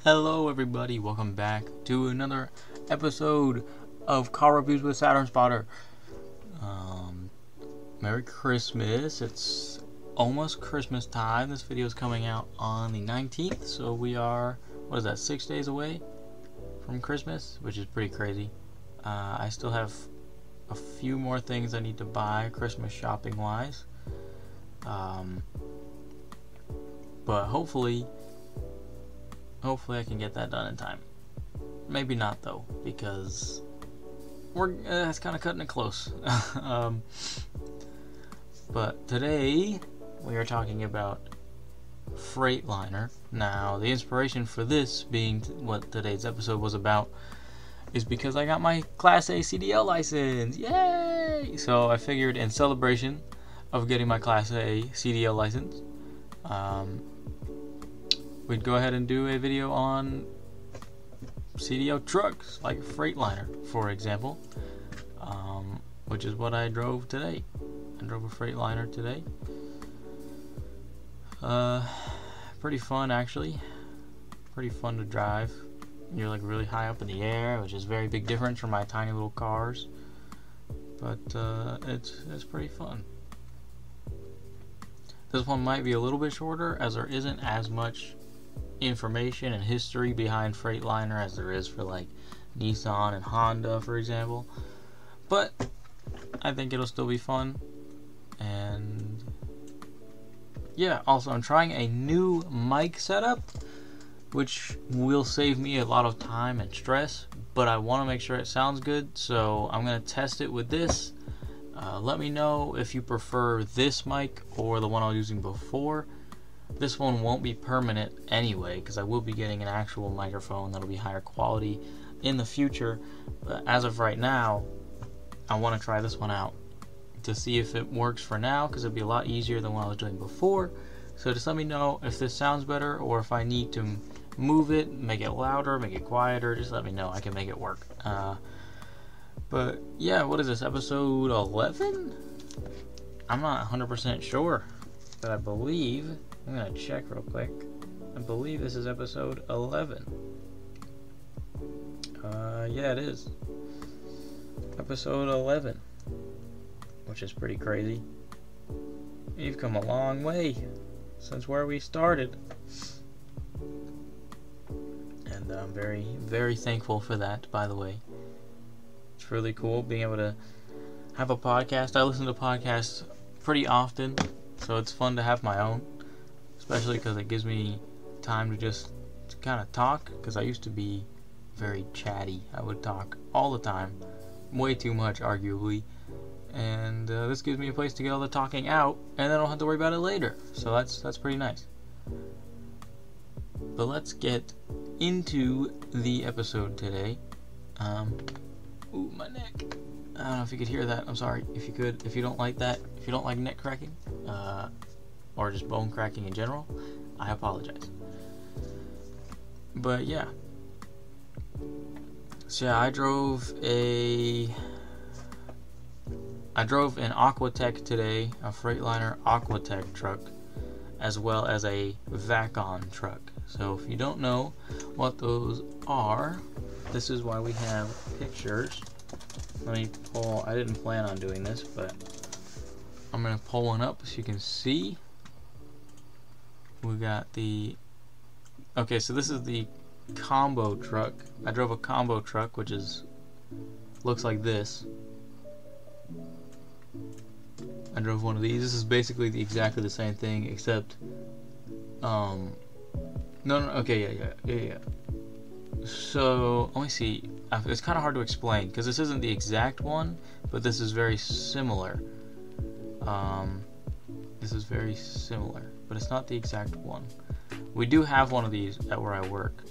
Hello everybody, welcome back to another episode of Car Reviews with SaturnSpotter. Merry Christmas. It's almost Christmas time. This video is coming out on the 19th, so we are, 6 days away from Christmas, which is pretty crazy. I still have a few more things I need to buy Christmas shopping wise, but hopefully I can get that done in time. Maybe not though, because it's kind of cutting it close. But today we are talking about Freightliner. Now, the inspiration for this being what today's episode was about is because I got my Class A CDL license. Yay! So I figured in celebration of getting my Class A CDL license, we'd go ahead and do a video on CDL trucks, like Freightliner, for example, which is what I drove today. I drove a Freightliner today. Pretty fun, actually. Pretty fun to drive. You're like really high up in the air, which is a very big difference from my tiny little cars. But it's pretty fun. This one might be a little bit shorter, as there isn't as much information and history behind Freightliner as there is for like Nissan and Honda, for example. But I think it'll still be fun. And yeah, also I'm trying a new mic setup, which will save me a lot of time and stress, but I want to make sure it sounds good, so I'm going to test it with this. Let me know if you prefer this mic or the one I was using before. This one won't be permanent anyway, because I will be getting an actual microphone that'll be higher quality in the future. But as of right now, I want to try this one out to see if it works for now, because it'll be a lot easier than what I was doing before. So just let me know if this sounds better, or if I need to move it, make it louder, make it quieter. Just let me know. I can make it work. But yeah, what is this, episode 11? I'm not 100% sure, but I believe, I'm gonna check real quick. I believe this is episode 11. Yeah, it is. Episode 11. Which is pretty crazy. We've come a long way since where we started. And I'm very, very thankful for that, by the way. It's really cool being able to have a podcast. I listen to podcasts pretty often, so it's fun to have my own. Especially because it gives me time to just kind of talk, because I used to be very chatty. I would talk all the time, way too much arguably, and this gives me a place to get all the talking out, and I don't have to worry about it later, so that's pretty nice. But let's get into the episode today. Ooh, my neck. I don't know if you could hear that. I'm sorry if you could. If you don't like that, if you don't like neck cracking, or just bone cracking in general, I apologize. But yeah. So yeah, I drove an Aquatech today, a Freightliner Aquatech truck, as well as a Vacon truck. So if you don't know what those are, this is why we have pictures. Let me pull, I didn't plan on doing this, but I'm going to pull one up so you can see. We got the, okay, so this is the combo truck. I drove a combo truck, which looks like this. I drove one of these. This is basically exactly the same thing, except yeah. So let me see. It's kind of hard to explain because this isn't the exact one, but this is very similar. This is very similar, but it's not the exact one. We do have one of these at where I work,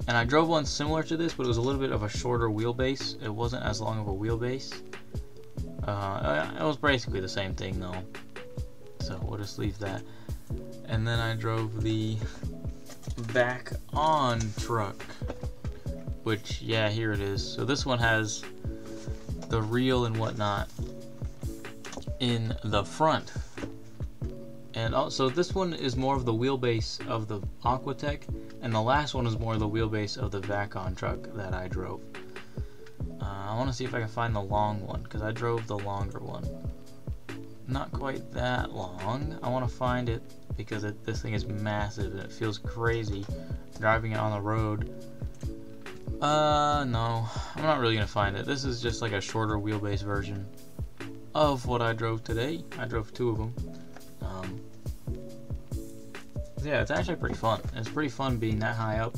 and I drove one similar to this, but it was a little bit of a shorter wheelbase. It wasn't as long of a wheelbase. It was basically the same thing though, so we'll just leave that. And then I drove the back on truck, which, yeah, here it is. So this one has the reel and whatnot in the front, And also, this one is more of the wheelbase of the Aquatech, and the last one is more of the wheelbase of the Vacon truck that I drove. I want to see if I can find the long one, because I drove the longer one. Not quite that long. I want to find it because this thing is massive and it feels crazy driving it on the road. No, I'm not really gonna find it. This is just like a shorter wheelbase version of what I drove today. I drove two of them. Yeah, it's actually pretty fun. It's pretty fun being that high up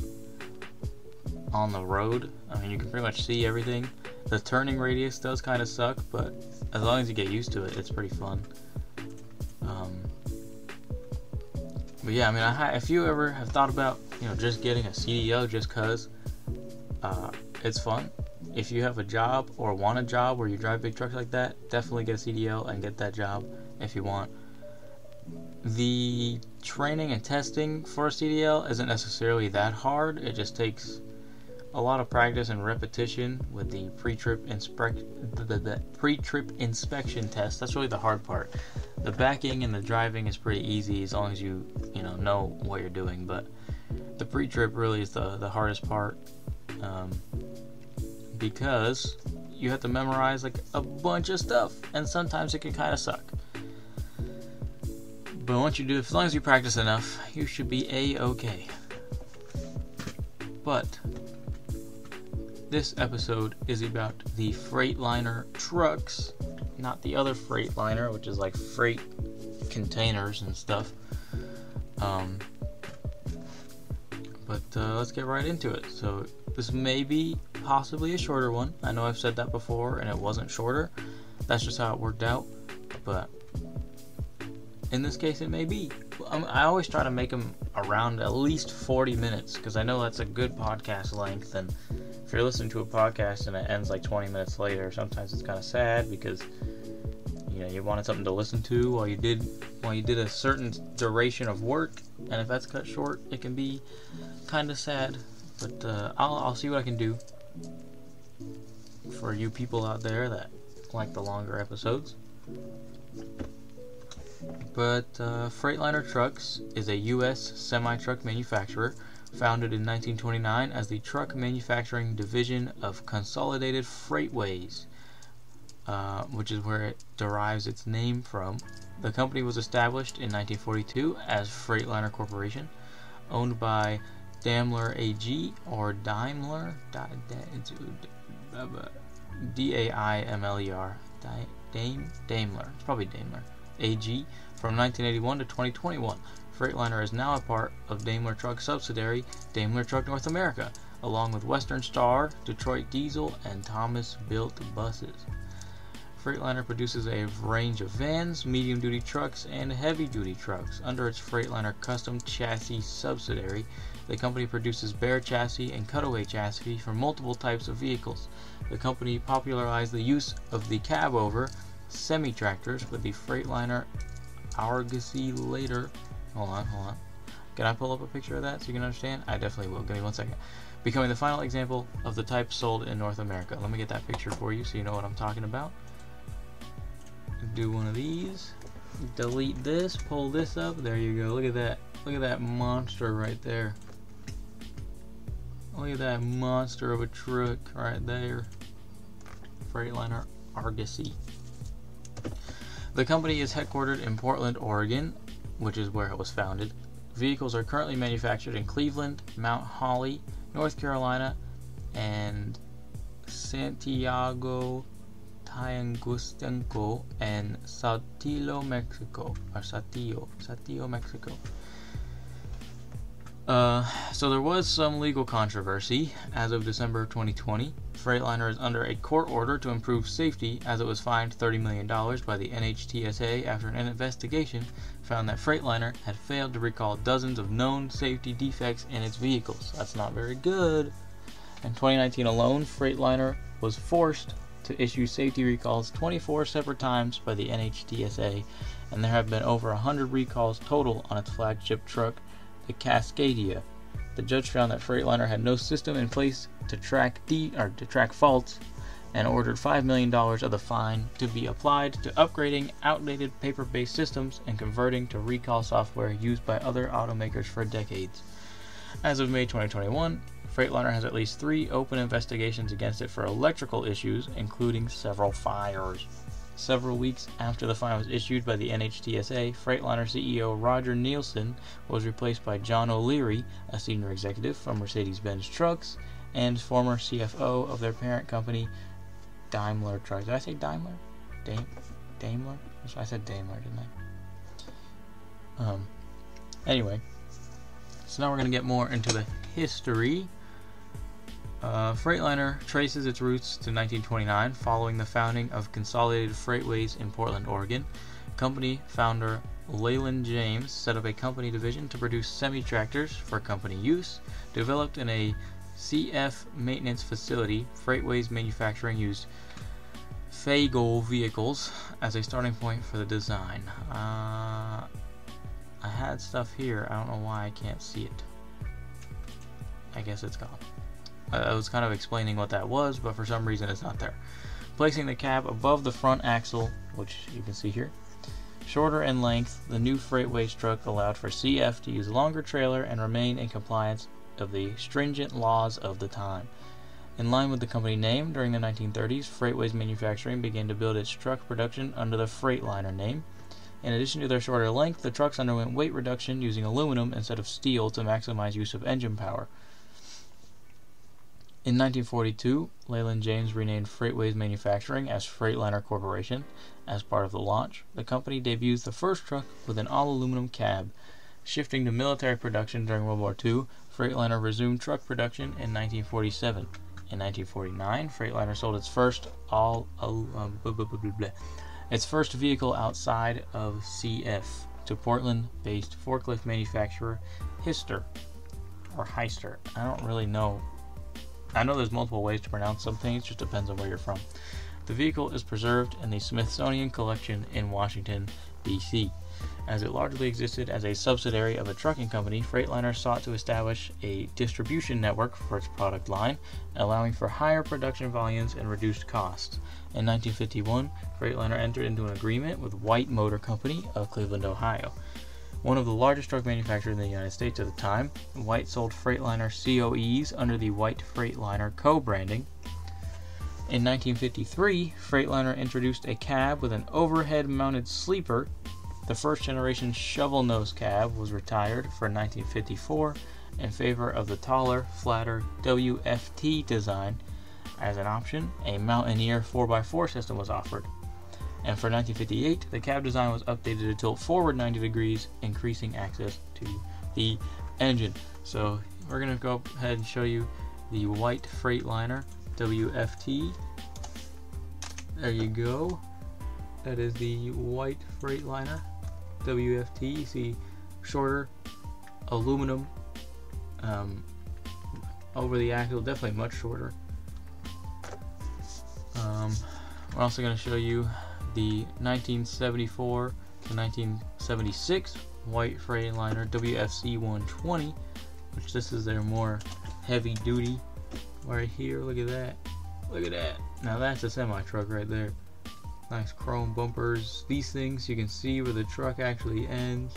on the road. I mean, you can pretty much see everything. The turning radius does kind of suck, but as long as you get used to it, it's pretty fun. But yeah, I mean, if you ever have thought about, just getting a CDL just cause, it's fun. If you have a job or want a job where you drive big trucks like that, definitely get a CDL and get that job if you want. The training and testing for a CDL isn't necessarily that hard. It just takes a lot of practice and repetition with the pre-trip inspection test. That's really the hard part. The backing and the driving is pretty easy as long as you know what you're doing, but the pre-trip really is the hardest part, because you have to memorize like a bunch of stuff, and sometimes it can kind of suck. But once you do, as long as you practice enough, you should be A-okay. But this episode is about the Freightliner trucks, not the other Freightliner, which is like freight containers and stuff. But let's get right into it. So this may be possibly a shorter one. I know I've said that before and it wasn't shorter. That's just how it worked out. But in this case, it may be. I always try to make them around at least 40 minutes because I know that's a good podcast length. And if you're listening to a podcast and it ends like 20 minutes later, sometimes it's kind of sad because you wanted something to listen to while you did a certain duration of work, and if that's cut short, it can be kind of sad. But I'll see what I can do for you people out there that like the longer episodes. But Freightliner Trucks is a U.S. semi-truck manufacturer founded in 1929 as the truck manufacturing division of Consolidated Freightways, which is where it derives its name from. The company was established in 1942 as Freightliner Corporation, owned by Daimler AG, or Daimler, D-A-I-M-L-E-R, Daimler, it's probably Daimler, AG, from 1981 to 2021. Freightliner is now a part of Daimler Truck subsidiary Daimler Truck North America, along with Western Star, Detroit Diesel, and Thomas Built Buses. Freightliner produces a range of vans, medium-duty trucks, and heavy-duty trucks. Under its Freightliner Custom Chassis subsidiary, the company produces bare chassis and cutaway chassis for multiple types of vehicles. The company popularized the use of the cab-over semi-tractors with the Freightliner Argosy later. Hold on. Can I pull up a picture of that so you can understand? I definitely will. Give me 1 second. Becoming the final example of the type sold in North America. Let me get that picture for you so you know what I'm talking about. Do one of these. Delete this. Pull this up. There you go. Look at that. Look at that monster right there. Look at that monster of a truck right there. Freightliner Argosy. The company is headquartered in Portland, Oregon, which is where it was founded. Vehicles are currently manufactured in Cleveland, Mount Holly, North Carolina, and Santiago, Tianguistenco, and Saltillo, Mexico, or Saltillo, Mexico. So there was some legal controversy. As of December 2020, Freightliner is under a court order to improve safety, as it was fined $30 million by the NHTSA after an investigation found that Freightliner had failed to recall dozens of known safety defects in its vehicles. That's not very good. In 2019 alone, Freightliner was forced to issue safety recalls 24 separate times by the NHTSA, and there have been over 100 recalls total on its flagship truck, the Cascadia. The judge found that Freightliner had no system in place to track faults and ordered $5 million of the fine to be applied to upgrading outdated paper-based systems and converting to recall software used by other automakers for decades. As of May 2021, Freightliner has at least 3 open investigations against it for electrical issues, including several fires. Several weeks after the fine was issued by the NHTSA, Freightliner CEO Roger Nielsen was replaced by John O'Leary, a senior executive from Mercedes-Benz Trucks and former CFO of their parent company, Daimler Trucks. Did I say Daimler? Daimler? I said Daimler, didn't I? Anyway, so now we're going to get more into the history. Freightliner traces its roots to 1929 following the founding of Consolidated Freightways in Portland, Oregon. Company founder Leland James set up a company division to produce semi-tractors for company use. Developed in a CF maintenance facility, Freightways Manufacturing used Fago vehicles as a starting point for the design. I had stuff here. I don't know why I can't see it. I guess it's gone. I was kind of explaining what that was, but for some reason it's not there. Placing the cab above the front axle, which you can see here. Shorter in length, the new Freightways truck allowed for CF to use a longer trailer and remain in compliance of the stringent laws of the time. In line with the company name, during the 1930s, Freightways Manufacturing began to build its truck production under the Freightliner name. In addition to their shorter length, the trucks underwent weight reduction using aluminum instead of steel to maximize use of engine power. In 1942, Leland James renamed Freightways Manufacturing as Freightliner Corporation. As part of the launch, the company debuts the first truck with an all-aluminum cab. Shifting to military production during World War II, Freightliner resumed truck production in 1947. In 1949, Freightliner sold its first its first vehicle outside of CF to Portland-based forklift manufacturer Heister. I don't really know. I know there's multiple ways to pronounce some things, just depends on where you're from. The vehicle is preserved in the Smithsonian Collection in Washington, D.C. As it largely existed as a subsidiary of a trucking company, Freightliner sought to establish a distribution network for its product line, allowing for higher production volumes and reduced costs. In 1951, Freightliner entered into an agreement with White Motor Company of Cleveland, Ohio. One of the largest truck manufacturers in the United States at the time, White sold Freightliner COEs under the White Freightliner co-branding. In 1953, Freightliner introduced a cab with an overhead-mounted sleeper. The first-generation shovel-nose cab was retired for 1954 in favor of the taller, flatter WFT design. As an option, a Mountaineer 4x4 system was offered. And for 1958, the cab design was updated to tilt forward 90 degrees, increasing access to the engine. So we're going to go ahead and show you the White Freightliner WFT. There you go. That is the White Freightliner WFT. You see shorter aluminum over the axle, definitely much shorter. We're also going to show you the 1974 to 1976 White Freightliner WFC 120, which this is their more heavy duty right here. Look at that. Look at that. Now that's a semi-truck right there. Nice chrome bumpers. These things you can see where the truck actually ends.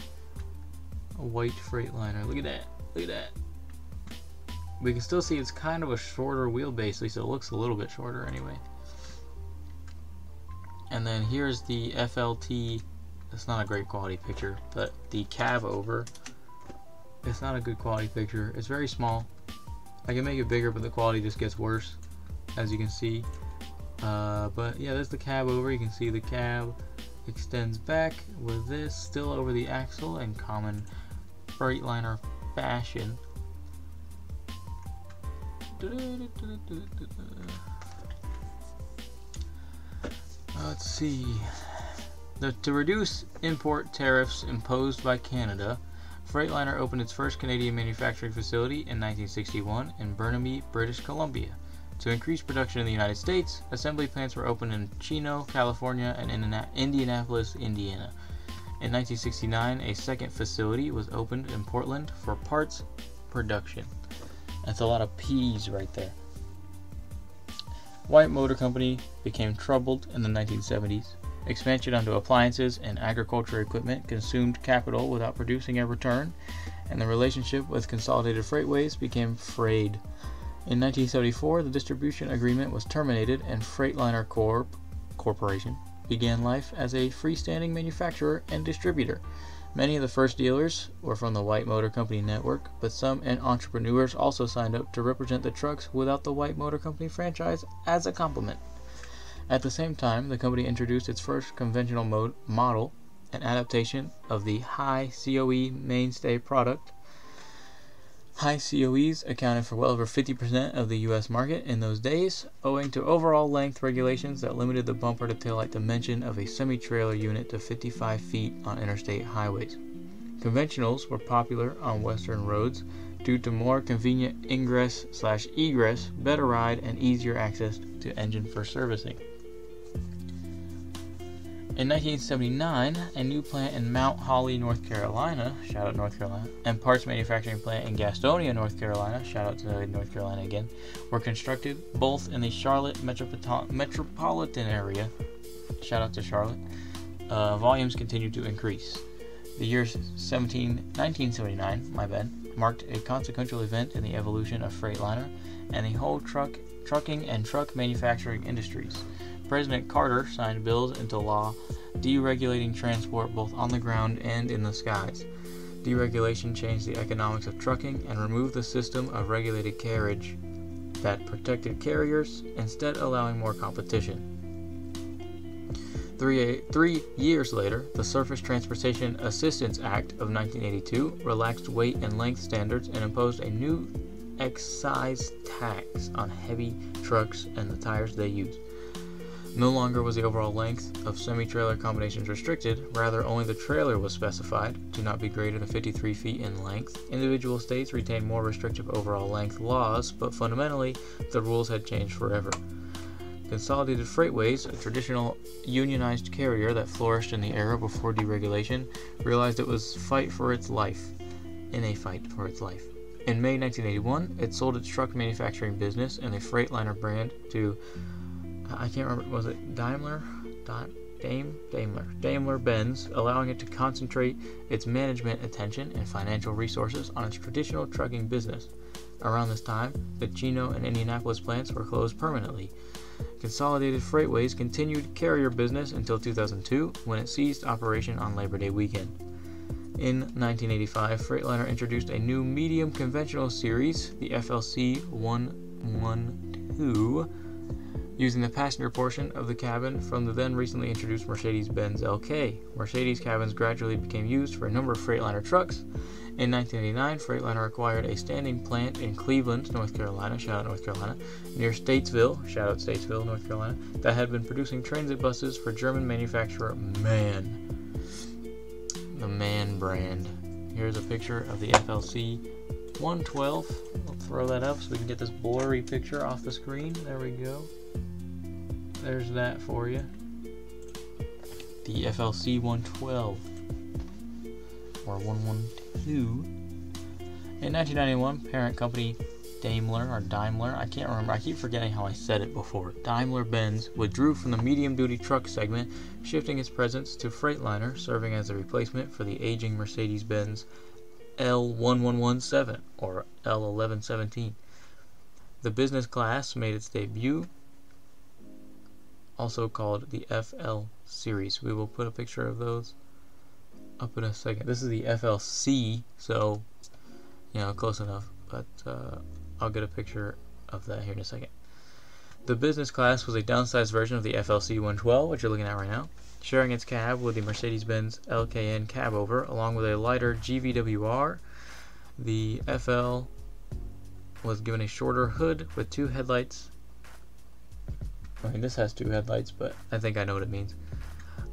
A White Freightliner. Look at that. Look at that. We can still see it's kind of a shorter wheelbase, at least it looks a little bit shorter anyway. And then here's the FLT. It's not a great quality picture, but the cab over. It's not a good quality picture. It's very small. I can make it bigger, but the quality just gets worse, as you can see. But yeah, there's the cab over. You can see the cab extends back with this still over the axle in common Freightliner fashion. Let's see. To reduce import tariffs imposed by Canada, Freightliner opened its first Canadian manufacturing facility in 1961 in Burnaby, British Columbia. To increase production in the United States, assembly plants were opened in Chino, California, and Indianapolis, Indiana. In 1969, a second facility was opened in Portland for parts production. That's a lot of P's right there. White Motor Company became troubled in the 1970s. Expansion onto appliances and agriculture equipment consumed capital without producing a return, and the relationship with Consolidated Freightways became frayed. In 1974, the distribution agreement was terminated, and Freightliner Corporation began life as a freestanding manufacturer and distributor. Many of the first dealers were from the White Motor Company network, but some entrepreneurs also signed up to represent the trucks without the White Motor Company franchise as a complement. At the same time, the company introduced its first conventional model, an adaptation of the high COE mainstay product. High COEs accounted for well over 50% of the U.S. market in those days, owing to overall length regulations that limited the bumper to taillight dimension of a semi-trailer unit to 55 feet on interstate highways. Conventionals were popular on western roads due to more convenient ingress/egress, better ride, and easier access to engine for servicing. In 1979, a new plant in Mount Holly, North Carolina, shout out North Carolina, and parts manufacturing plant in Gastonia, North Carolina, shout out to North Carolina again, were constructed, both in the Charlotte metropolitan area, shout out to Charlotte. Volumes continued to increase. The year 1979, marked a consequential event in the evolution of Freightliner and the whole trucking and truck manufacturing industries. President Carter signed bills into law deregulating transport both on the ground and in the skies. Deregulation changed the economics of trucking and removed the system of regulated carriage that protected carriers, instead allowing more competition. 3 years later, the Surface Transportation Assistance Act of 1982 relaxed weight and length standards and imposed a new excise tax on heavy trucks and the tires they use. No longer was the overall length of semi-trailer combinations restricted, rather only the trailer was specified to not be greater than 53 feet in length. Individual states retained more restrictive overall length laws, but fundamentally, the rules had changed forever. Consolidated Freightways, a traditional unionized carrier that flourished in the era before deregulation, realized it was in a fight for its life. In May 1981, it sold its truck manufacturing business and the Freightliner brand to, I can't remember, was it Daimler-Benz, allowing it to concentrate its management attention and financial resources on its traditional trucking business. Around this time, the Chino and Indianapolis plants were closed permanently. Consolidated Freightways continued carrier business until 2002, when it ceased operation on Labor Day weekend. In 1985, Freightliner introduced a new medium conventional series, the FLC 112, using the passenger portion of the cabin from the then recently introduced Mercedes-Benz LK. Mercedes cabins gradually became used for a number of Freightliner trucks. In 1989, Freightliner acquired a standing plant in Cleveland, North Carolina, shout out North Carolina, near Statesville, shout out Statesville, North Carolina, that had been producing transit buses for German manufacturer MAN. The MAN brand. Here's a picture of the FLC 112. We'll throw that up so we can get this blurry picture off the screen. There we go. There's that for you. The FLC 112 or 112. In 1991, parent company Daimler, I can't remember, I keep forgetting how I said it before. Daimler-Benz withdrew from the medium-duty truck segment, shifting its presence to Freightliner, serving as a replacement for the aging Mercedes-Benz L1117 or L1117. The business class made its debut, also called the FL series. We will put a picture of those up in a second. This is the FLC, so close enough, but I'll get a picture of that here in a second. The business class was a downsized version of the FLC 112, which you're looking at right now, sharing its cab with the Mercedes-Benz LKN cabover, along with a lighter GVWR. The FL was given a shorter hood with 2 headlights. I mean, this has 2 headlights, but I think I know what it means.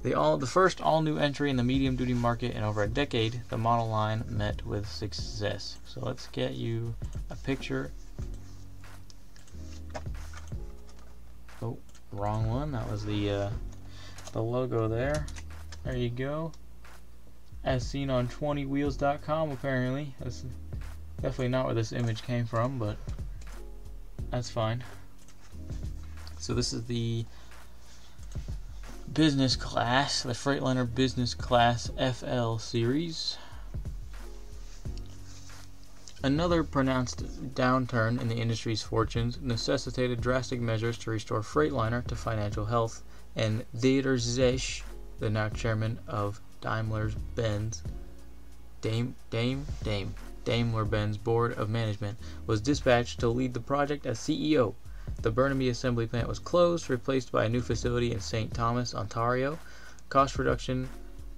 The first all-new entry in the medium-duty market in over a decade, the model line met with success. So let's get you a picture. Oh, wrong one. That was the logo there. There you go. As seen on 20wheels.com, apparently. That's definitely not where this image came from, but that's fine. So this is the business class, the Freightliner business class FL series. Another pronounced downturn in the industry's fortunes necessitated drastic measures to restore Freightliner to financial health, and Dieter Zech, the now chairman of Daimler-Benz board of management, was dispatched to lead the project as CEO. The Burnaby assembly plant was closed, replaced by a new facility in St. Thomas, Ontario. Cost reduction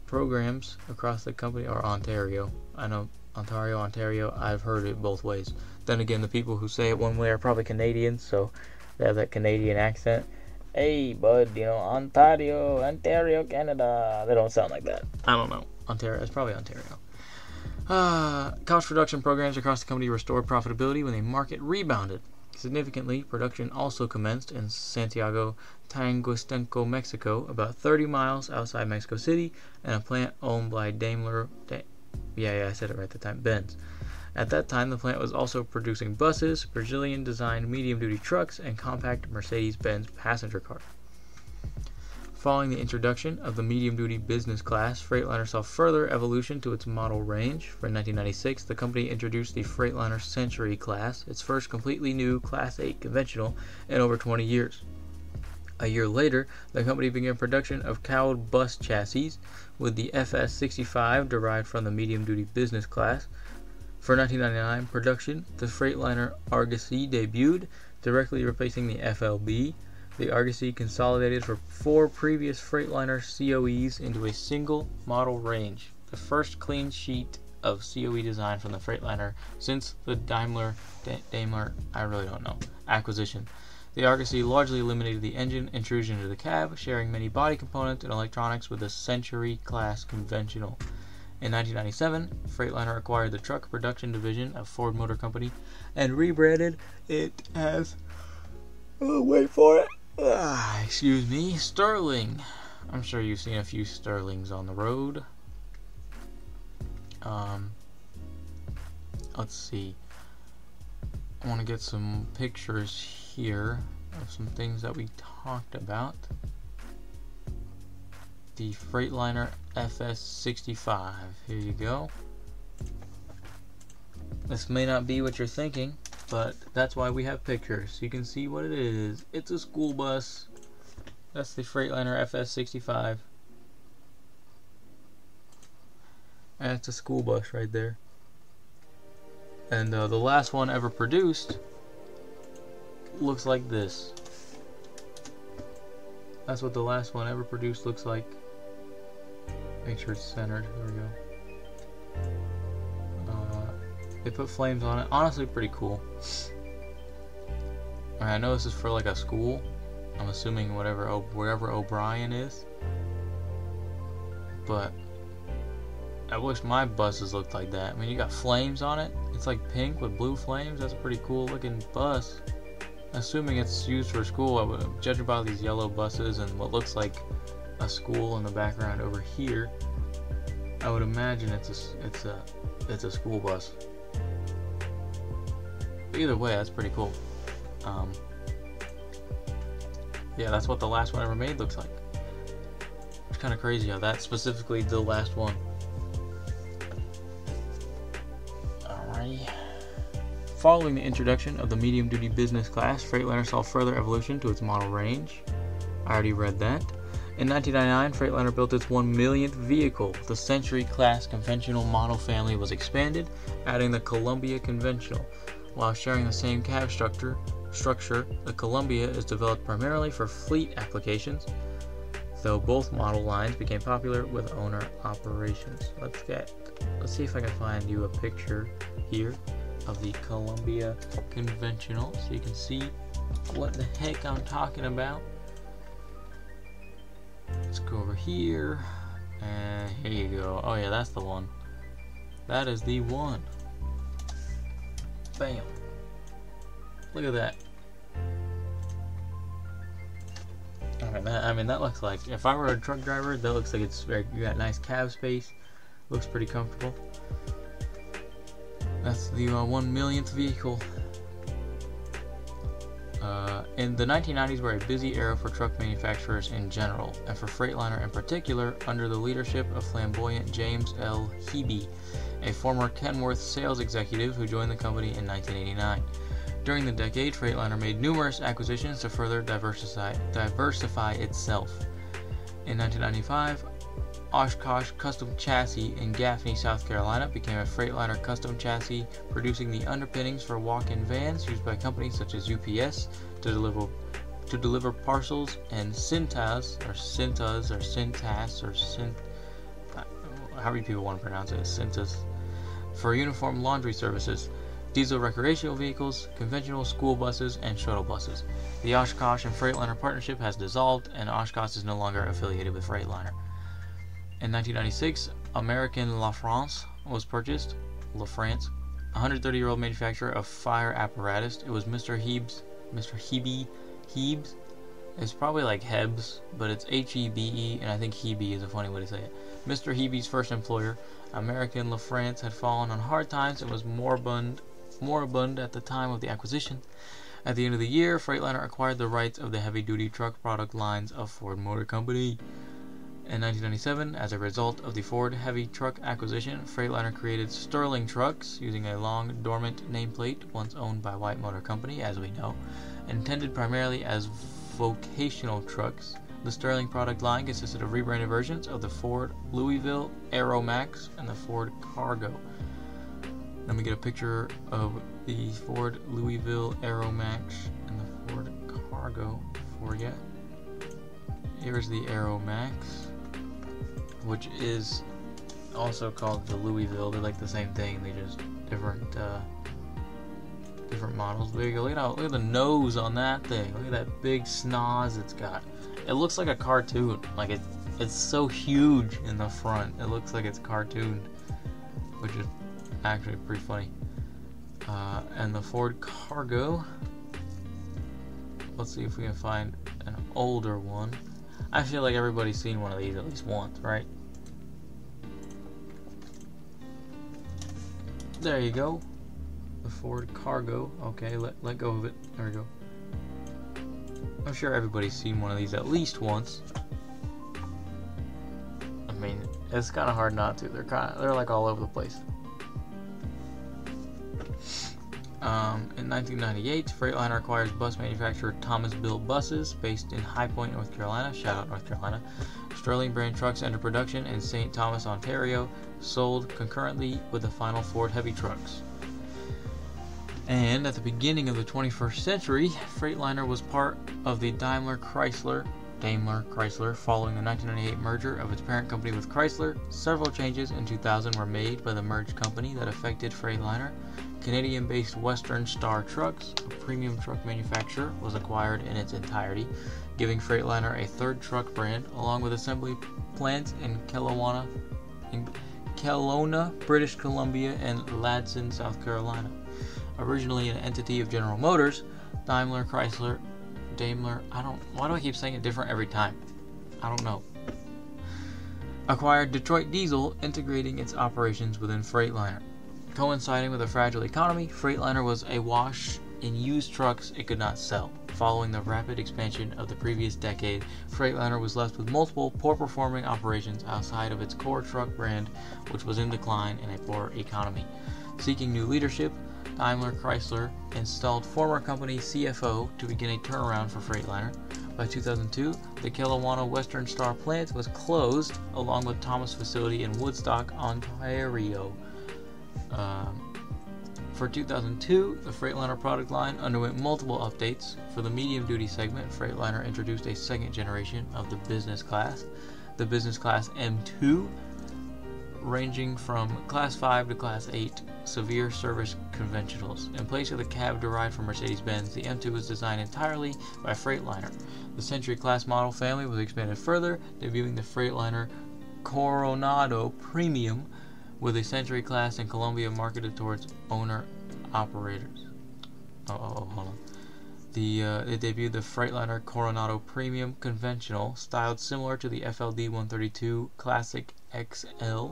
programs across the company, or Ontario. I know Ontario, I've heard it both ways. Then again, the people who say it one way are probably Canadians, so they have that Canadian accent. Hey, bud, Ontario, Canada. They don't sound like that. I don't know. Ontario, it's probably Ontario. Cost reduction programs across the company restored profitability when the market rebounded. Significantly, production also commenced in Santiago Tanguestenco, Mexico, about 30 miles outside Mexico City, and a plant owned by Daimler-Benz. At that time, the plant was also producing buses, Brazilian-designed medium-duty trucks, and compact Mercedes-Benz passenger cars. Following the introduction of the medium-duty business class, Freightliner saw further evolution to its model range. For 1996, the company introduced the Freightliner Century class, its first completely new Class 8 conventional in over 20 years. A year later, the company began production of cowled bus chassis with the FS65 derived from the medium-duty business class. For 1999 production, the Freightliner Argosy debuted, directly replacing the FLB. The Argosy consolidated for 4 previous Freightliner COEs into a single model range, the first clean sheet of COE design from the Freightliner since the Daimler acquisition. The Argosy largely eliminated the engine intrusion into the cab, sharing many body components and electronics with the Century class conventional. In 1997, Freightliner acquired the truck production division of Ford Motor Company and rebranded it as, Sterling. I'm sure you've seen a few Sterlings on the road. Let's see. I want to get some pictures here of some things that we talked about. The Freightliner FS65. Here you go. This may not be what you're thinking, but that's why we have pictures. You can see what it is. It's a school bus. That's the Freightliner FS65. And it's a school bus right there. And the last one ever produced looks like this. That's what the last one ever produced looks like. Make sure it's centered. There we go. They put flames on it. Honestly, pretty cool. I know this is for like a school. I'm assuming wherever O'Brien is. But I wish my buses looked like that. I mean, you got flames on it. It's like pink with blue flames. That's a pretty cool looking bus. Assuming it's used for school, judging by these yellow buses and what looks like a school in the background over here, I would imagine it's a school bus. But either way, that's pretty cool. Yeah, that's what the last one ever made looks like. It's kind of crazy how that's specifically the last one. Alrighty. Following the introduction of the medium-duty business class, Freightliner saw further evolution to its model range. I already read that. In 1999, Freightliner built its 1 millionth vehicle. The Century class conventional model family was expanded, adding the Columbia conventional. While sharing the same cab structure, the Columbia is developed primarily for fleet applications, though both model lines became popular with owner operations. Let's see if I can find you a picture here of the Columbia conventional so you can see what the heck I'm talking about. Let's go over here, and here you go. Oh yeah, that's the one. That is the one. Bam. Look at that. I mean, that looks like, if I were a truck driver, that looks like you got nice cab space. Looks pretty comfortable. That's the 1 millionth vehicle. In the 1990s were a busy era for truck manufacturers in general, and for Freightliner in particular, under the leadership of flamboyant James L. Hebe, a former Kenworth sales executive who joined the company in 1989. During the decade, Freightliner made numerous acquisitions to further diversify itself. In 1995, Oshkosh Custom Chassis in Gaffney, South Carolina became a Freightliner custom chassis, producing the underpinnings for walk-in vans used by companies such as UPS to deliver parcels, and Cintas, however people want to pronounce it, Cintas, for uniform laundry services, diesel recreational vehicles, conventional school buses, and shuttle buses. The Oshkosh and Freightliner partnership has dissolved, and Oshkosh is no longer affiliated with Freightliner. In 1996, American LaFrance was purchased. LaFrance, a 130-year-old manufacturer of fire apparatus. It was Mr. Hebe's. It's probably like Hebs, but it's H-E-B-E, and I think Hebe is a funny way to say it. Mr. Hebe's first employer, American LaFrance, had fallen on hard times and was moribund at the time of the acquisition. At the end of the year, Freightliner acquired the rights of the heavy-duty truck product lines of Ford Motor Company. In 1997, as a result of the Ford heavy truck acquisition, Freightliner created Sterling trucks using a long, dormant nameplate once owned by White Motor Company, as we know, intended primarily as vocational trucks. The Sterling product line consisted of rebranded versions of the Ford Louisville Aeromax and the Ford Cargo. Let me get a picture of the Ford Louisville Aeromax and the Ford Cargo for you. Here's the Aeromax, which is also called the Louisville. They're like the same thing, they just different models. There you go. Look at the nose on that thing. Look at that big snoz it's got. It looks like a cartoon. Like it's so huge in the front. It looks like it's cartooned, which is actually pretty funny. And the Ford Cargo. Let's see if we can find an older one. I feel like everybody's seen one of these at least once, right? There you go. The Ford Cargo. Okay, let go of it. There we go. I'm sure everybody's seen one of these at least once. I mean, it's kind of hard not to. They're like all over the place. In 1998, Freightliner acquires bus manufacturer Thomas Built Buses, based in High Point, North Carolina. Shout out North Carolina. Sterling brand trucks enter production in St. Thomas, Ontario, sold concurrently with the final Ford heavy trucks. And at the beginning of the 21st century, Freightliner was part of the Daimler Chrysler following the 1998 merger of its parent company with Chrysler. Several changes in 2000 were made by the merged company that affected Freightliner. Canadian-based Western Star Trucks, a premium truck manufacturer, was acquired in its entirety, giving Freightliner a third truck brand, along with assembly plants in Kelowna, British Columbia, and Ladson, South Carolina. Originally an entity of General Motors, Daimler, why do I keep saying it different every time? I don't know. Acquired Detroit Diesel, integrating its operations within Freightliner. Coinciding with a fragile economy, Freightliner was awash in used trucks it could not sell. Following the rapid expansion of the previous decade, Freightliner was left with multiple poor-performing operations outside of its core truck brand, which was in decline in a poor economy. Seeking new leadership, Daimler Chrysler installed former company CFO to begin a turnaround for Freightliner. By 2002, the Kelowna Western Star plant was closed, along with Thomas facility in Woodstock, Ontario. For 2002, the Freightliner product line underwent multiple updates. For the medium-duty segment, Freightliner introduced a second generation of the business class, the Business Class M2, ranging from Class 5 to Class 8 severe service conventionals. In place of the cab derived from Mercedes-Benz, the M2 was designed entirely by Freightliner. The Century Class model family was expanded further, debuting the Freightliner Coronado Premium, with a Century Class in Columbia marketed towards owner-operators. Hold on. It debuted the Freightliner Coronado Premium Conventional, styled similar to the FLD 132 Classic XL.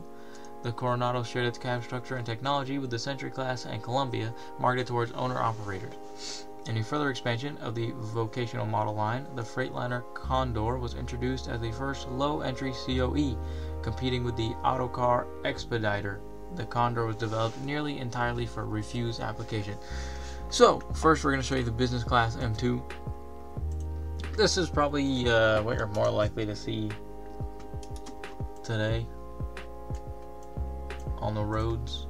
The Coronado shared its cab structure and technology with the Century Class and Columbia, marketed towards owner-operators. In a further expansion of the vocational model line, the Freightliner Condor was introduced as the first low-entry COE, competing with the Autocar Expediter. The Condor was developed nearly entirely for refuse application. So, first we're going to show you the business class M2. This is probably what you're more likely to see today on the roads.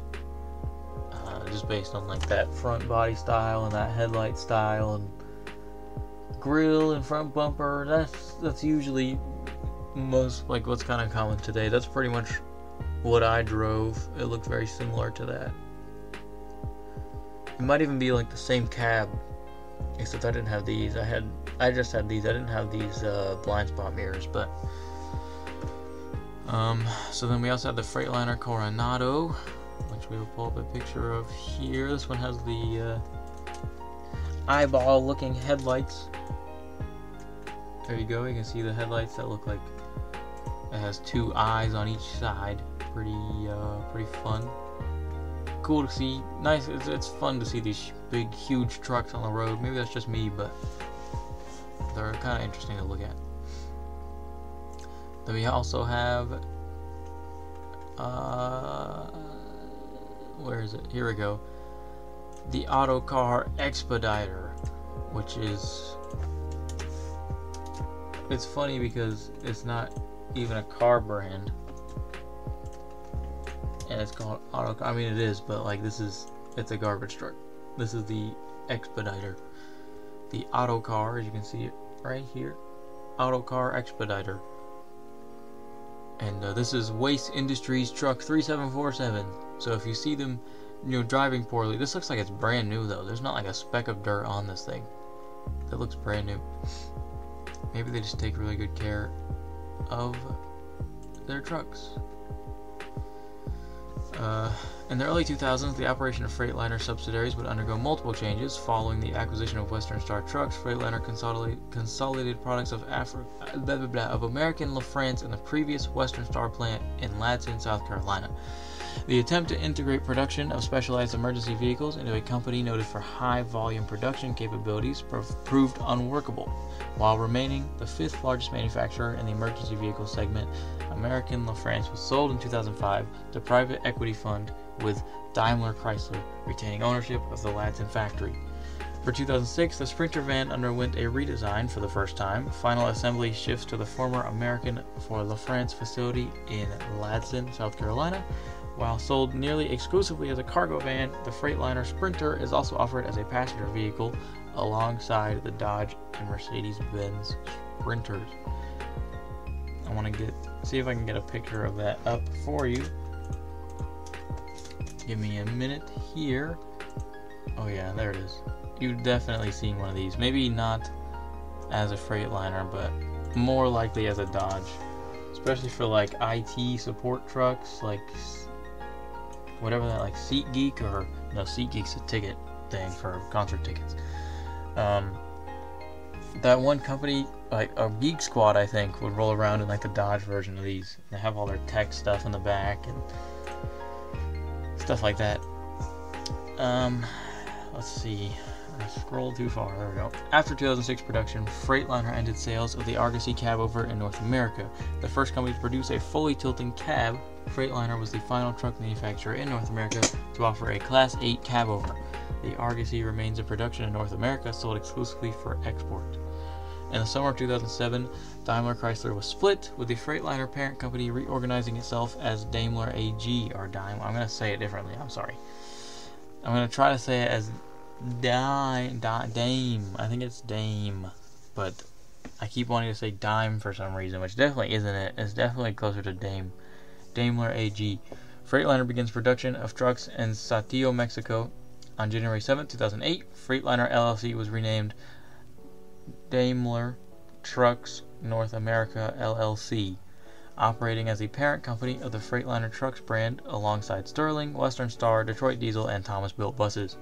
Just based on like that front body style and that headlight style and grill and front bumper. That's usually most like what's kind of common today. That's pretty much what I drove. It looked very similar to that. It might even be like the same cab, except I didn't have these. I just had these. I didn't have these blind spot mirrors, but so then we also have the Freightliner Coronado, which we will pull up a picture of here. This one has the eyeball looking headlights. There you go, you can see the headlights that look like it has two eyes on each side. Pretty fun. Cool to see. Nice. It's fun to see these big, huge trucks on the road. Maybe that's just me, but they're kind of interesting to look at. Then we also have where is it? Here we go. The Autocar Expediter, which is, it's funny because it's not even a car brand, and it's called Autocar. I mean, it is, but like it's a garbage truck. This is the Expediter, the Autocar, as you can see it right here, Autocar Expediter. And this is Waste Industries truck 3747. So if you see them, driving poorly, this looks like it's brand new though. There's not like a speck of dirt on this thing. It looks brand new. Maybe they just take really good care of their trucks. In the early 2000s, the operation of Freightliner subsidiaries would undergo multiple changes. Following the acquisition of Western Star Trucks, Freightliner consolidated products of American LaFrance in the previous Western Star plant in Ladson, South Carolina. The attempt to integrate production of specialized emergency vehicles into a company noted for high volume production capabilities proved unworkable. While remaining the fifth largest manufacturer in the emergency vehicle segment, American LaFrance was sold in 2005 to private equity fund, with Daimler Chrysler retaining ownership of the Ladson factory. For 2006, the Sprinter van underwent a redesign for the first time. Final assembly shifts to the former American for LaFrance facility in Ladson, South Carolina. While sold nearly exclusively as a cargo van, the Freightliner Sprinter is also offered as a passenger vehicle alongside the Dodge and Mercedes-Benz Sprinters. I want to see if I can get a picture of that up for you. Give me a minute here. Oh yeah, there it is. You've definitely seen one of these. Maybe not as a Freightliner, but more likely as a Dodge. Especially for like IT support trucks, like whatever that, like SeatGeek, or no, SeatGeek's a ticket thing for concert tickets. That one company, like a Geek Squad, I think, would roll around in like the Dodge version of these. They have all their tech stuff in the back and stuff like that. Let's see. I scrolled too far. There we go. After 2006 production, Freightliner ended sales of the Argosy cabover in North America. The first company to produce a fully tilting cab, Freightliner was the final truck manufacturer in North America to offer a Class 8 cabover. The Argosy remains in production in North America, sold exclusively for export. In the summer of 2007, Daimler Chrysler was split, with the Freightliner parent company reorganizing itself as Daimler AG, or Daimler. I'm going to say it differently, I'm sorry. I'm going to try to say it as Dame. I think it's Dame, but I keep wanting to say Dime for some reason, which definitely isn't it. It's definitely closer to Dame. Daimler AG. Freightliner begins production of trucks in Saltillo, Mexico on January 7, 2008. Freightliner LLC was renamed Daimler Trucks North America LLC, operating as the parent company of the Freightliner Trucks brand alongside Sterling, Western Star, Detroit Diesel, and Thomas Built buses.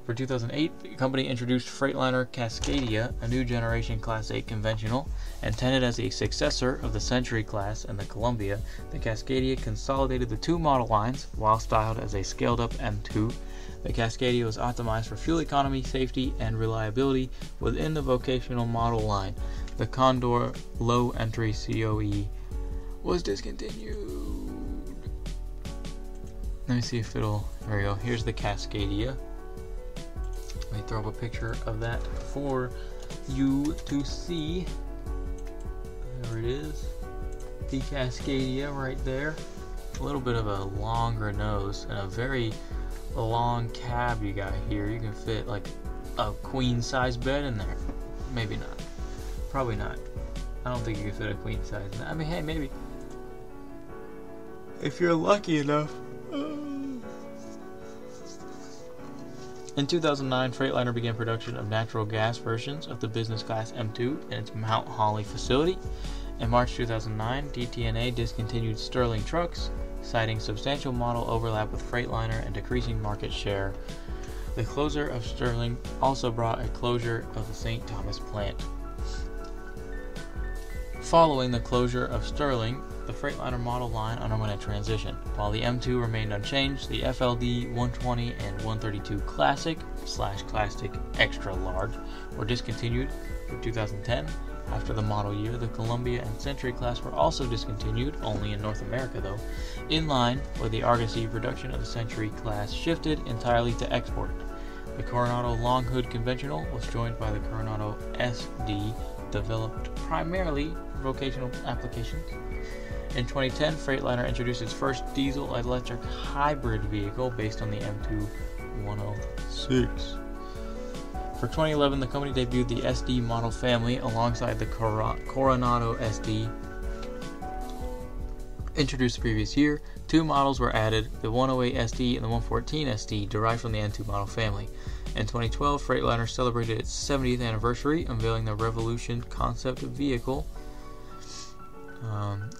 For 2008, the company introduced Freightliner Cascadia, a new generation Class 8 conventional. Intended as a successor of the Century class and the Columbia, the Cascadia consolidated the two model lines while styled as a scaled-up M2. The Cascadia was optimized for fuel economy, safety, and reliability within the vocational model line. The Condor low-entry COE was discontinued. Let me see if it'll... There we go. Here's the Cascadia. Let me throw up a picture of that for you to see. There it is. The Cascadia right there. A little bit of a longer nose and a very long cab you got here. You can fit like a queen size bed in there. Maybe not. Probably not. I don't think you can fit a queen size. I mean, hey, maybe. If you're lucky enough. In 2009, Freightliner began production of natural gas versions of the business class M2 in its Mount Holly facility. In March 2009, DTNA discontinued Sterling trucks, citing substantial model overlap with Freightliner and decreasing market share. The closure of Sterling also brought a closure of the St. Thomas plant. Following the closure of Sterling, the Freightliner model line underwent a transition. While the M2 remained unchanged, the FLD 120 and 132 Classic / Classic Extra Large were discontinued for 2010. After the model year, the Columbia and Century class were also discontinued, only in North America though. In line with the Argosy, production of the Century class shifted entirely to export. The Coronado Long Hood Conventional was joined by the Coronado SD, developed primarily for vocational applications. In 2010, Freightliner introduced its first diesel-electric hybrid vehicle based on the M2 106. For 2011, the company debuted the SD model family alongside the Coronado SD. Introduced the previous year, two models were added, the 108 SD and the 114 SD, derived from the N2 model family. In 2012, Freightliner celebrated its 70th anniversary, unveiling the Revolution concept vehicle.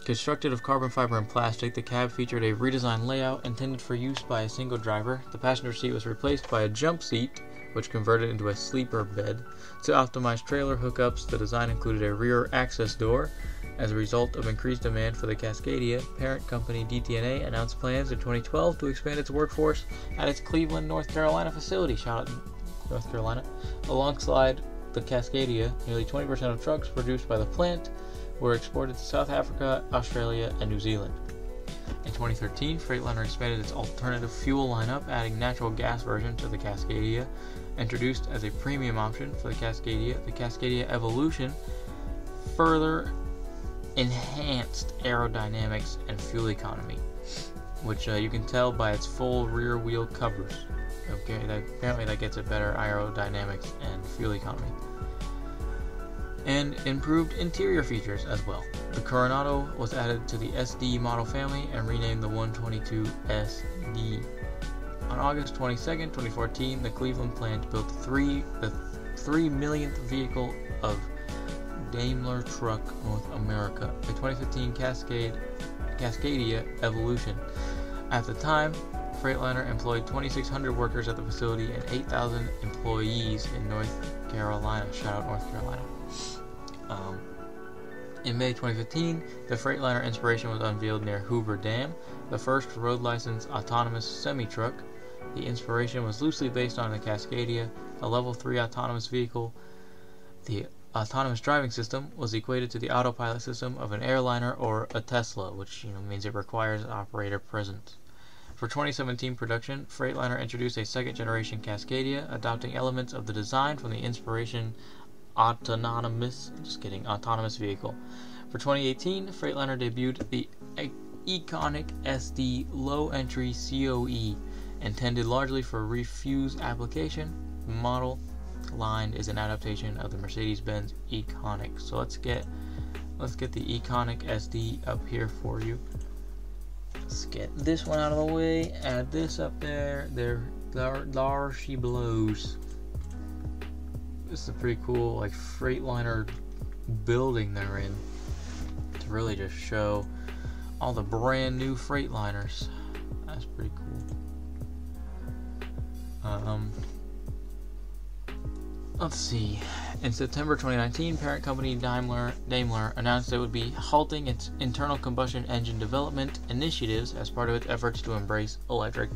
Constructed of carbon fiber and plastic, the cab featured a redesigned layout intended for use by a single driver. The passenger seat was replaced by a jump seat, which converted into a sleeper bed. To optimize trailer hookups, the design included a rear access door. As a result of increased demand for the Cascadia, parent company DTNA announced plans in 2012 to expand its workforce at its Cleveland, North Carolina facility. Shout out North Carolina. Alongside the Cascadia, nearly 20% of trucks produced by the plant were exported to South Africa, Australia, and New Zealand. In 2013, Freightliner expanded its alternative fuel lineup, adding natural gas version to the Cascadia. Introduced as a premium option for the Cascadia Evolution further enhanced aerodynamics and fuel economy, which you can tell by its full rear wheel covers. Okay, apparently that gets it better aerodynamics and fuel economy. And improved interior features as well. The Coronado was added to the SD model family and renamed the 122 SD. On August 22, 2014, the Cleveland plant built the 3 millionth vehicle of Daimler Truck North America, the 2015 Cascadia Evolution. At the time, Freightliner employed 2,600 workers at the facility and 8,000 employees in North Carolina. Shout out North Carolina. In May 2015, the Freightliner Inspiration was unveiled near Hoover Dam, the first road licensed autonomous semi-truck. The Inspiration was loosely based on the Cascadia, a level 3 autonomous vehicle. The autonomous driving system was equated to the autopilot system of an airliner or a Tesla, which means it requires an operator present. For 2017 production, Freightliner introduced a second-generation Cascadia, adopting elements of the design from the Inspiration autonomous vehicle. For 2018, Freightliner debuted the Iconic SD low-entry COE, intended largely for refuse application. The model line is an adaptation of the Mercedes-Benz Iconic. So let's get the Iconic SD up here for you. Let's get this one out of the way. Add this up there. There she blows. This is a pretty cool Freightliner building they're in, to really just show all the brand new Freightliners. That's pretty cool. Let's see. In September 2019, parent company Daimler announced it would be halting its internal combustion engine development initiatives as part of its efforts to embrace electric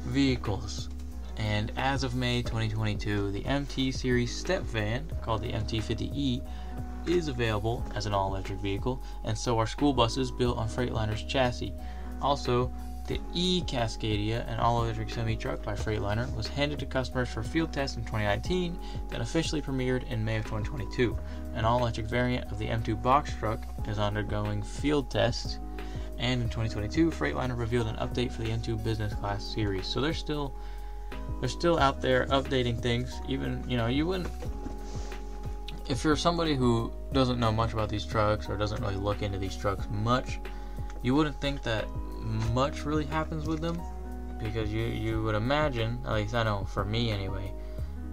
vehicles. And as of May 2022, the MT series step van, called the MT50E, is available as an all-electric vehicle, and so are school buses built on Freightliner's chassis. Also, the E-Cascadia, an all-electric semi-truck by Freightliner, was handed to customers for field tests in 2019, then officially premiered in May of 2022. An all-electric variant of the M2 box truck is undergoing field tests, and in 2022, Freightliner revealed an update for the M2 business class series. So they're still out there updating things. Even, you wouldn't, if you're somebody who doesn't know much about these trucks or doesn't really look into these trucks much, you wouldn't think that much really happens with them, because you would imagine, at least I know for me anyway,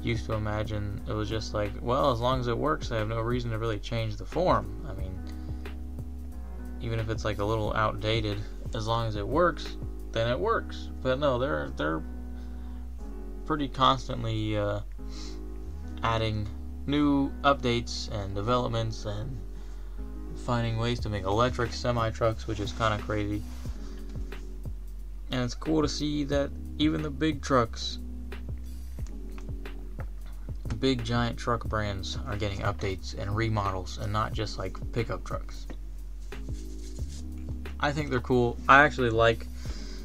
used to imagine it was just like, well, as long as it works, I have no reason to really change the form. I mean, even if it's like a little outdated, as long as it works, then it works. But no, they're pretty constantly adding new updates and developments and finding ways to make electric semi-trucks, which is kind of crazy. And it's cool to see that even the big trucks, the big giant truck brands, are getting updates and remodels, and not just like pickup trucks. I think they're cool. I actually like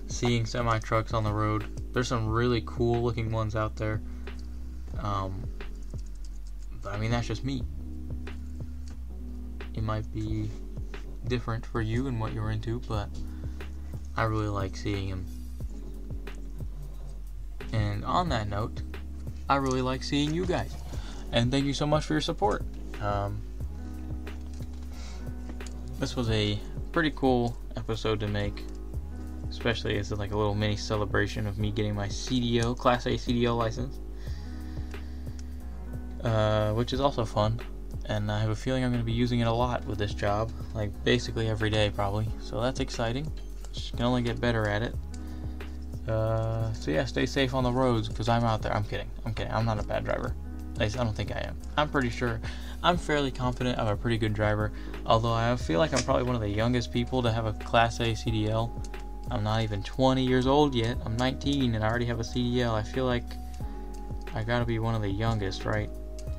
seeing semi-trucks on the road. There's some really cool looking ones out there. But I mean, that's just me. It might be different for you and what you're into, but I really like seeing them. And on that note, I really like seeing you guys. And thank you so much for your support. This was a pretty cool episode to make, especially as like a little mini celebration of me getting my CDO, Class A CDO license, which is also fun. And I have a feeling I'm going to be using it a lot with this job, like basically every day probably. So that's exciting. Just can only get better at it. So yeah, stay safe on the roads, because I'm out there. I'm kidding. I'm not a bad driver. At least I don't think I am. I'm pretty sure. I'm fairly confident I'm a pretty good driver. Although I feel like I'm probably one of the youngest people to have a Class A CDL. I'm not even 20 years old yet. I'm 19 and I already have a CDL. I feel like I gotta be one of the youngest, right?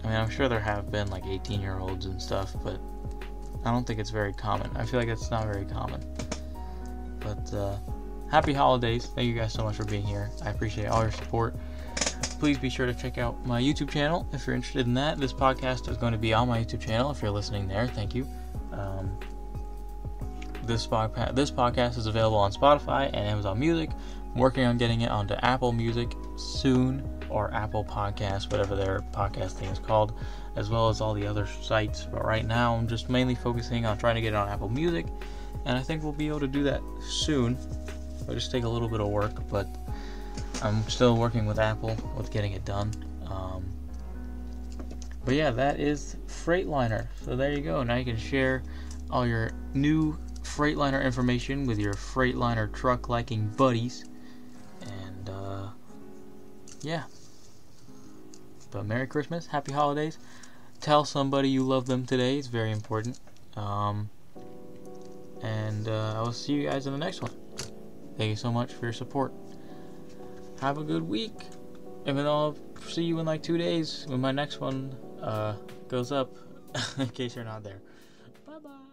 I mean, I'm sure there have been like 18-year-olds and stuff, but I don't think it's very common. I feel like it's not very common. But happy holidays. Thank you guys so much for being here. I appreciate all your support. Please be sure to check out my YouTube channel if you're interested in that. This podcast is going to be on my YouTube channel if you're listening there. Thank you. This podcast is available on Spotify and Amazon Music. I'm working on getting it onto Apple Music soon, or Apple Podcasts, whatever their podcast thing is called, as well as all the other sites. But right now, I'm just mainly focusing on trying to get it on Apple Music, and I think we'll be able to do that soon. It'll just take a little bit of work, but I'm still working with Apple with getting it done. But yeah, that is Freightliner. So there you go. Now you can share all your new Freightliner information with your Freightliner truck liking buddies. And yeah. But Merry Christmas, Happy Holidays. Tell somebody you love them today. It's very important. And I will see you guys in the next one. Thank you so much for your support. Have a good week. Even though I'll see you in like 2 days when my next one goes up, in case you're not there. Bye bye.